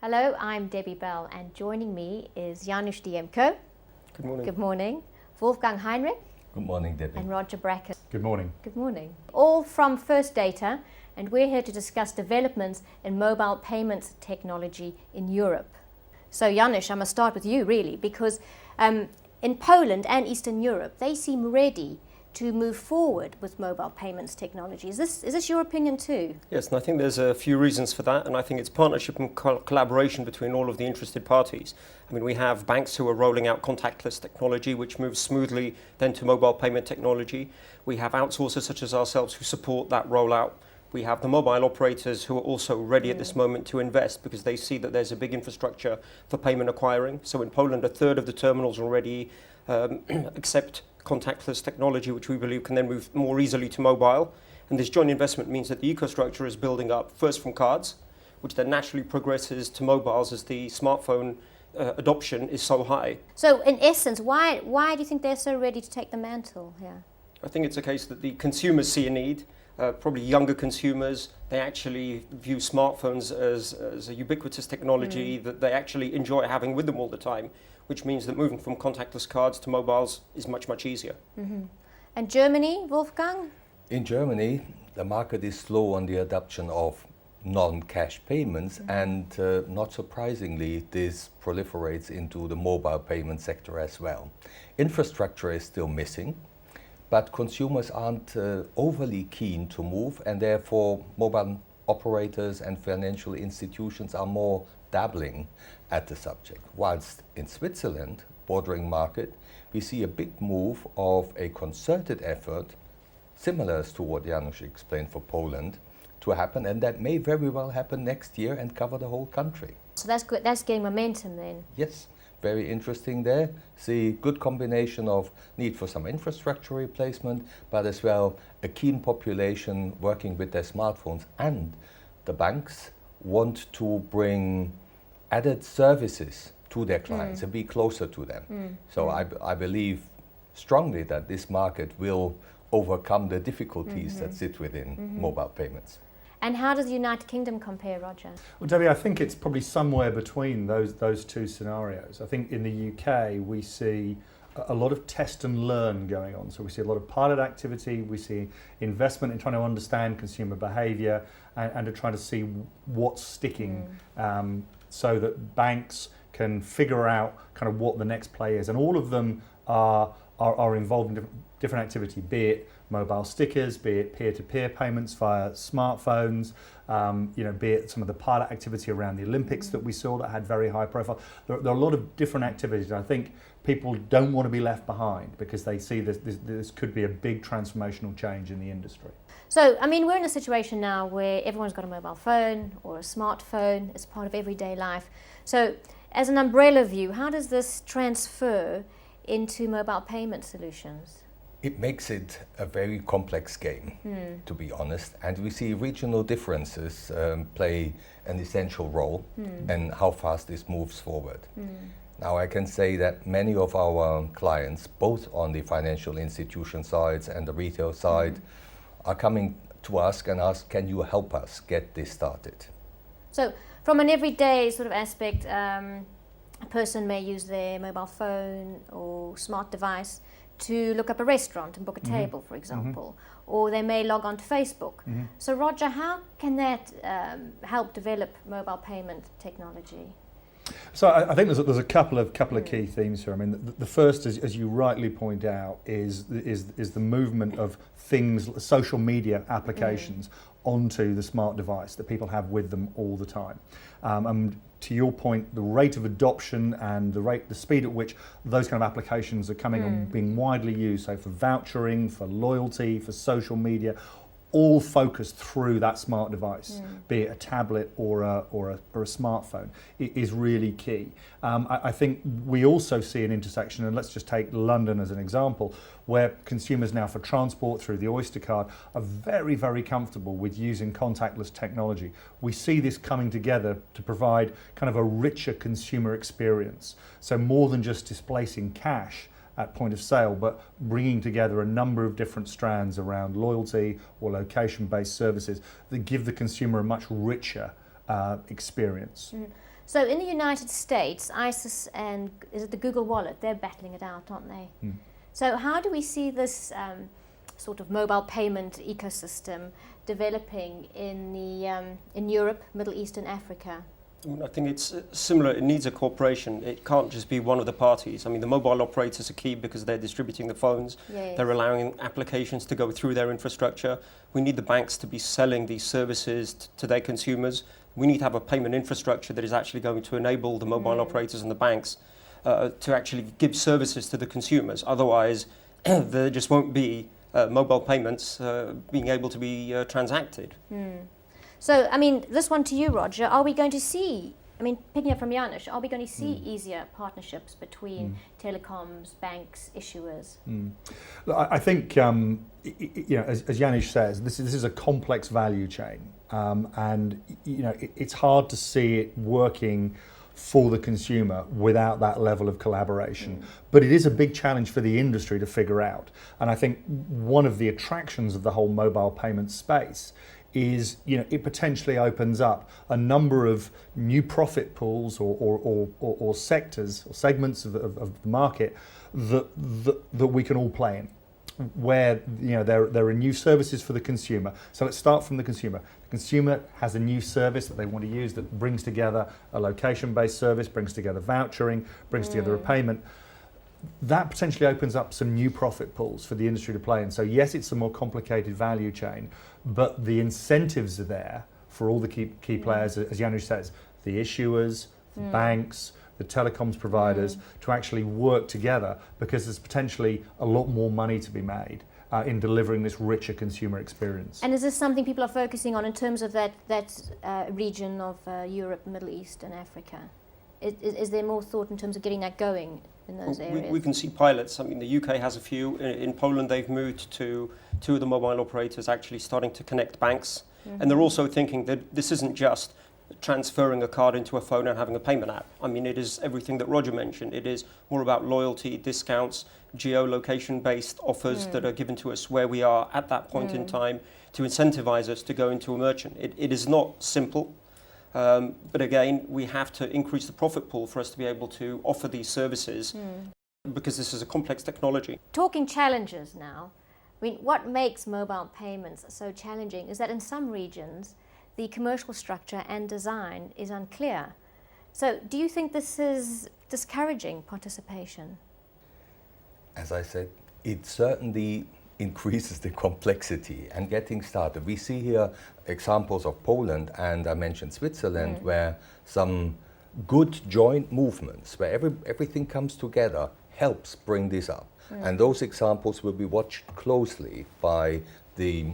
Hello, I'm Debbie Bell, and joining me is Janusz Diemko. Good morning. Good morning. Wolfgang Heinrich. Good morning, Debbie. And Roger Bracken. Good morning. Good morning. All from First Data, and we're here to discuss developments in mobile payments technology in Europe. So Janusz, I must start with you really, because in Poland and Eastern Europe, they seem ready to move forward with mobile payments technology. Is this your opinion too? Yes, and I think there's a few reasons for that, and I think it's partnership and collaboration between all of the interested parties. I mean, we have banks who are rolling out contactless technology, which moves smoothly then to mobile payment technology. We have outsourcers such as ourselves who support that rollout. We have the mobile operators who are also ready at this moment to invest because they see that there's a big infrastructure for payment acquiring. So in Poland, a third of the terminals already accept contactless technology, which we believe can then move more easily to mobile. And this joint investment means that the ecosystem is building up first from cards, which then naturally progresses to mobiles as the smartphone adoption is so high. So in essence, why do you think they're so ready to take the mantle here? I think it's a case that the consumers see a need. Probably younger consumers, they actually view smartphones as a ubiquitous technology that they actually enjoy having with them all the time, which means that moving from contactless cards to mobiles is much, much easier. Mm-hmm. And Germany, Wolfgang? In Germany, the market is slow on the adoption of non-cash payments, and not surprisingly, this proliferates into the mobile payment sector as well. Infrastructure is still missing, but consumers aren't overly keen to move, and therefore mobile operators and financial institutions are more dabbling at the subject. Whilst in Switzerland, bordering market, we see a big move of a concerted effort, similar to what Janusz explained for Poland, to happen, and that may very well happen next year and cover the whole country. So that's good. That's getting momentum then. Yes. Very interesting there. See good combination of need for some infrastructure replacement, but as well a keen population working with their smartphones, and the banks want to bring added services to their clients and be closer to them. So I believe strongly that this market will overcome the difficulties that sit within mobile payments. And how does the United Kingdom compare, Roger? Well, Debbie, I think it's probably somewhere between those two scenarios. I think in the UK we see a lot of test and learn going on. So we see a lot of pilot activity, we see investment in trying to understand consumer behaviour and to try to see what's sticking so that banks can figure out kind of what the next play is. And all of them are involved in different activity, be it mobile stickers, be it peer-to-peer payments via smartphones, be it some of the pilot activity around the Olympics that we saw that had very high profile. There are a lot of different activities. I think people don't want to be left behind because they see this could be a big transformational change in the industry. So, I mean, we're in a situation now where everyone's got a mobile phone or a smartphone as part of everyday life. So, as an umbrella view, how does this transfer into mobile payment solutions? It makes it a very complex game, to be honest, and we see regional differences play an essential role in how fast this moves forward. Now I can say that many of our clients, both on the financial institution sides and the retail side, are coming to us and ask, can you help us get this started? So from an everyday sort of aspect, a person may use their mobile phone or smart device to look up a restaurant and book a table, for example, or they may log on to Facebook. So Roger, how can that help develop mobile payment technology? So I think there's a couple of key themes here. I mean, the first, as you rightly point out, is the movement of things, social media applications onto the smart device that people have with them all the time. And to your point, the rate of adoption and the speed at which those kind of applications are coming and being widely used, so for vouchering, for loyalty, for social media, all focused through that smart device, be it a tablet or a smartphone, it is really key. I think we also see an intersection, and let's just take London as an example, where consumers now for transport through the Oyster card are very, very comfortable with using contactless technology. We see this coming together to provide kind of a richer consumer experience. So more than just displacing cash at point of sale, but bringing together a number of different strands around loyalty or location-based services that give the consumer a much richer experience. So in the United States, ISIS and is it the Google Wallet, they're battling it out, aren't they? So how do we see this sort of mobile payment ecosystem developing in Europe, Middle East and Africa? I think it's similar. It needs a cooperation. It can't just be one of the parties. I mean, the mobile operators are key because they're distributing the phones. Yes. They're allowing applications to go through their infrastructure. We need the banks to be selling these services to their consumers. We need to have a payment infrastructure that is actually going to enable the mobile operators and the banks to actually give services to the consumers. Otherwise, there just won't be mobile payments being able to be transacted. So, I mean, this one to you, Roger, are we going to see, I mean, picking up from Janusz, are we going to see easier partnerships between telecoms, banks, issuers? I think, you know, as Janusz says, this is a complex value chain, and you know, it's hard to see it working for the consumer without that level of collaboration. But it is a big challenge for the industry to figure out. And I think one of the attractions of the whole mobile payment space is, you know, it potentially opens up a number of new profit pools or sectors or segments of the market that we can all play in, where, you know, there are new services for the consumer. So let's start from the consumer. The consumer has a new service that they want to use that brings together a location-based service, brings together vouchering, brings together a payment. That potentially opens up some new profit pools for the industry to play in. So yes, it's a more complicated value chain, but the incentives are there for all the key players, as Janusz says, the issuers, the banks, the telecoms providers, to actually work together, because there's potentially a lot more money to be made in delivering this richer consumer experience. And is this something people are focusing on in terms of that region of Europe, Middle East and Africa? Is there more thought in terms of getting that going in those areas? We can see pilots. I mean, the UK has a few. In Poland, they've moved to two of the mobile operators actually starting to connect banks. And they're also thinking that this isn't just transferring a card into a phone and having a payment app. I mean, it is everything that Roger mentioned. It is more about loyalty, discounts, geolocation-based offers that are given to us where we are at that point in time to incentivize us to go into a merchant. It is not simple. But again, we have to increase the profit pool for us to be able to offer these services because this is a complex technology. Talking challenges now, I mean, what makes mobile payments so challenging is that in some regions, the commercial structure and design is unclear. So do you think this is discouraging participation? As I said, it certainly increases the complexity and getting started. We see here examples of Poland, and I mentioned Switzerland, where some good joint movements, where everything comes together, helps bring this up. And those examples will be watched closely by the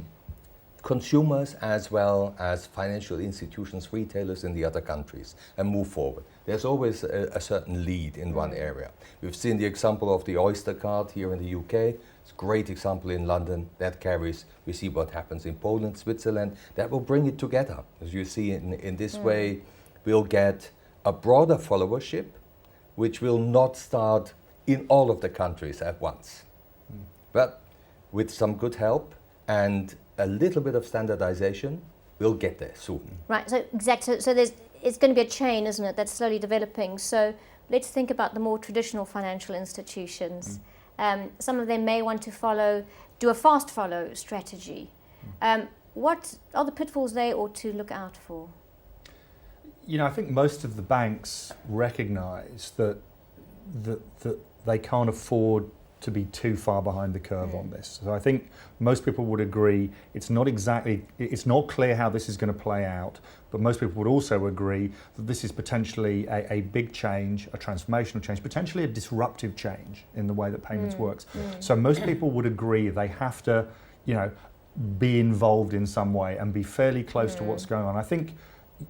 consumers as well as financial institutions, retailers in the other countries, and move forward. There's always a certain lead in one area. We've seen the example of the Oyster card here in the UK. It's a great example in London that carries. We see what happens in Poland, Switzerland. That will bring it together. As you see, in this way, we'll get a broader followership, which will not start in all of the countries at once. But with some good help and a little bit of standardization, we'll get there soon. Right, so exactly. So it's going to be a chain, isn't it, that's slowly developing. So let's think about the more traditional financial institutions. Some of them may want to do a fast follow strategy. What are the pitfalls they ought to look out for? You know, I think most of the banks recognise that they can't afford to be too far behind the curve on this. So I think most people would agree it's not clear how this is going to play out, but most people would also agree that this is potentially a big change, a transformational change, potentially a disruptive change in the way that payments works. So most people would agree they have to, you know, be involved in some way and be fairly close to what's going on. I think,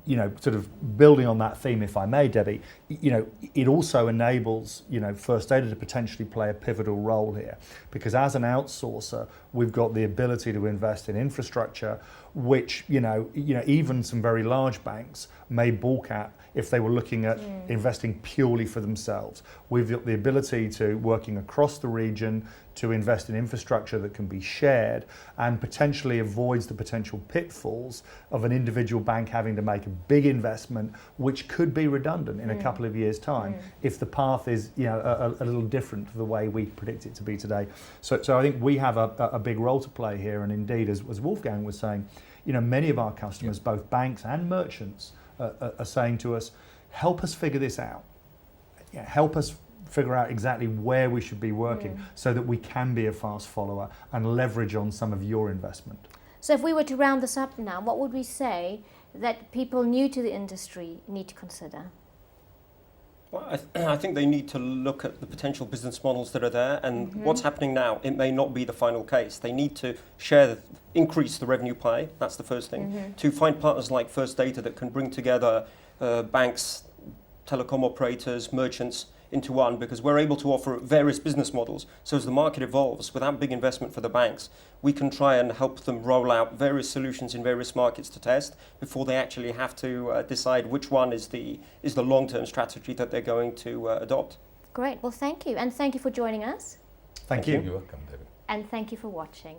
you know, sort of building on that theme, if I may, Debbie, you know, it also enables, you know, First Data to potentially play a pivotal role here, because as an outsourcer, we've got the ability to invest in infrastructure, which, you know, even some very large banks may balk at if they were looking at investing purely for themselves. We've got the ability to, working across the region, to invest in infrastructure that can be shared and potentially avoids the potential pitfalls of an individual bank having to make a big investment which could be redundant in a couple of years' time if the path is a little different to the way we predict it to be today. So I think we have a big role to play here, and indeed, as Wolfgang was saying, many of our customers, both banks and merchants, are saying to us, help us figure this out. Help us figure out exactly where we should be working so that we can be a fast follower and leverage on some of your investment. So if we were to round this up now, what would we say that people new to the industry need to consider? Well, I think they need to look at the potential business models that are there and what's happening now. It may not be the final case. They need to increase the revenue pie. That's the first thing. To find partners like First Data that can bring together banks, telecom operators, merchants into one, because we're able to offer various business models. So as the market evolves, without big investment for the banks, we can try and help them roll out various solutions in various markets to test before they actually have to decide which one is the long-term strategy that they're going to adopt. Great, well thank you, and thank you for joining us. Thank you. You're welcome, David. And thank you for watching.